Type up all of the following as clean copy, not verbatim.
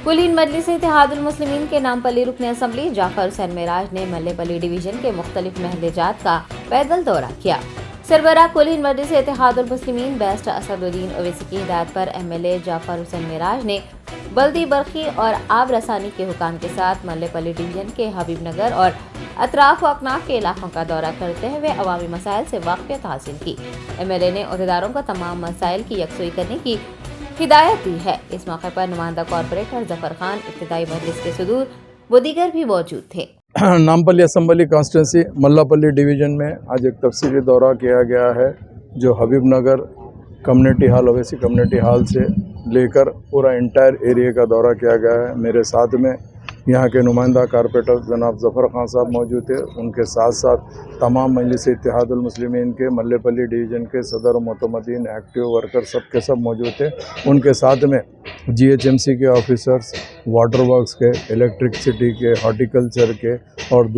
कुलीन मजलिस इत्तेहादुल मुस्लिमीन के नामपल्ली रुकन असम्बली जाफर हुसैन मेराज ने मल्लेपल्ली डिवीजन के मुख्तलिफ महलेजात का पैदल दौरा किया। सरबराह कुलीन मजलिस इत्तेहादुल मुस्लिमीन बेस्ट असदुद्दीन ओवैसी की हिदायत पर MLA जाफर हुसैन मेराज ने बल्दी बरखी और आब रसानी के हुकाम के साथ मल्लेपल्ली डिवीजन के हबीब नगर और अतराफ व अकनाफ के इलाकों का दौरा करते हुए अवामी मसाइल से वाक़फियत हासिल की। MLA ने अहदेदारों को तमाम मसाइल की यकसुई करने की हिदायत दी है। इस मौके पर नुमाइंदा कॉर्पोरेटर जफर खान, इब्तिदाई मजलिस के सदूर व दीगर भी मौजूद थे। Nampally assembly constituency Mallapalli division में आज एक तफसीली दौरा किया गया है, जो Habib Nagar community hall, Owaisi community hall से लेकर पूरा इंटायर एरिया का दौरा किया गया है। मेरे साथ में यहाँ के नुमाइंदा कॉर्पोरेटर जनाब जफ़र खान साहब मौजूद थे। उनके साथ साथ तमाम मजलिस इत्तेहादुल मुस्लिमीन के मल्लेपल्ली डिवीज़न के सदर मुतमदीन, एक्टिव वर्कर सब के सब मौजूद थे। उनके साथ में GHMC के ऑफिसर्स, वाटर वर्क्स के, इलेक्ट्रिसिटी के, हॉर्टिकल्चर के और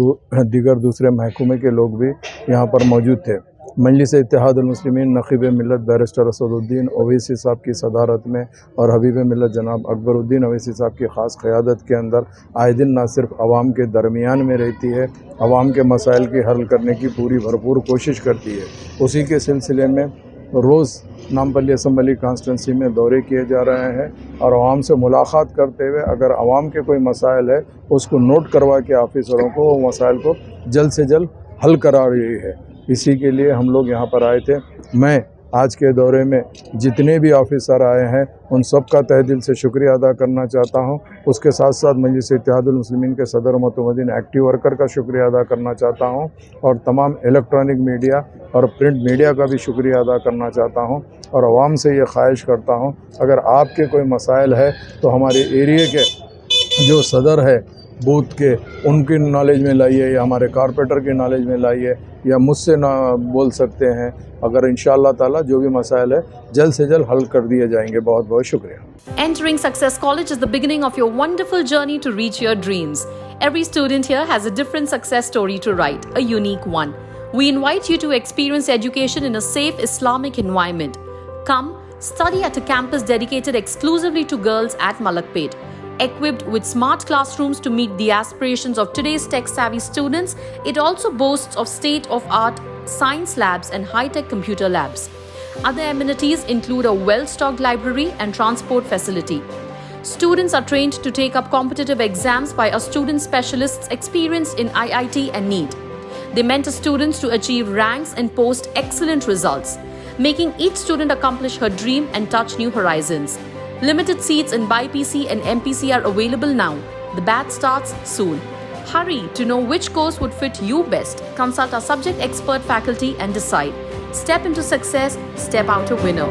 दीगर दूसरे महकमे के लोग भी यहाँ पर मौजूद थे। मजलिस इत्तेहादुल मुस्लिमीन नक़ीब मिल्लत बैरिस्टर असदुद्दीन ओवैसी साहब की सदारत में और हबीब मिल्लत जनाब अकबरुद्दीन ओवैसी साहब की ख़ास क़यादत के अंदर आए दिन न सिर्फ आवाम के दरमियान में रहती है, आवाम के मसाइल की हल करने की पूरी भरपूर कोशिश करती है। उसी के सिलसिले में रोज़ नामपल्ली असम्बली कॉन्स्टिट्यूंसी में दौरे किए जा रहे हैं और आवाम से मुलाकात करते हुए अगर आवाम के कोई मसाइल है उसको नोट करवा के ऑफिसरों को वो मसाइल को जल्द से जल्द हल करा रही है। इसी के लिए हम लोग यहाँ पर आए थे। मैं आज के दौरे में जितने भी ऑफिसर आए हैं उन सब का तहे दिल से शुक्रिया अदा करना चाहता हूँ। उसके साथ साथ मजलिस इत्तेहादुल मुस्लिमीन के सदर मुतमदीन एक्टिव वर्कर का शुक्रिया अदा करना चाहता हूँ और तमाम इलेक्ट्रॉनिक मीडिया और प्रिंट मीडिया का भी शुक्रिया अदा करना चाहता हूँ और आवाम से ये ख्वाहिश करता हूँ, अगर आपके कोई मसाइल है तो हमारे एरिए के जो सदर है बूथ के उनकी नॉलेज में लाइए या हमारे कॉर्पोरेटर की नॉलेज में लाइए या मुझसे ना बोल सकते हैं। अगर इंशाअल्लाह ताला जो भी मसाइल है जल्द से जल्द हल कर दिए जाएंगे। बहुत बहुत शुक्रिया। Entering Success College is the beginning of your wonderful journey to reach your dreams. Every student here has a different success story to write, a unique one. We invite you to experience education in a safe Islamic environment. Come, study at a campus dedicated exclusively to girls at Mallepally. Equipped with smart classrooms to meet the aspirations of today's tech-savvy students, it also boasts of state-of-art science labs and high-tech computer labs. Other amenities include a well-stocked library and transport facility. Students are trained to take up competitive exams by our student specialists experienced in IIT and NEET. They mentor students to achieve ranks and post excellent results, making each student accomplish her dream and touch new horizons. Limited seats in BPC and MPC are available now. The batch starts soon. Hurry to know which course would fit you best. Consult our subject expert faculty and decide. Step into success, step out a winner.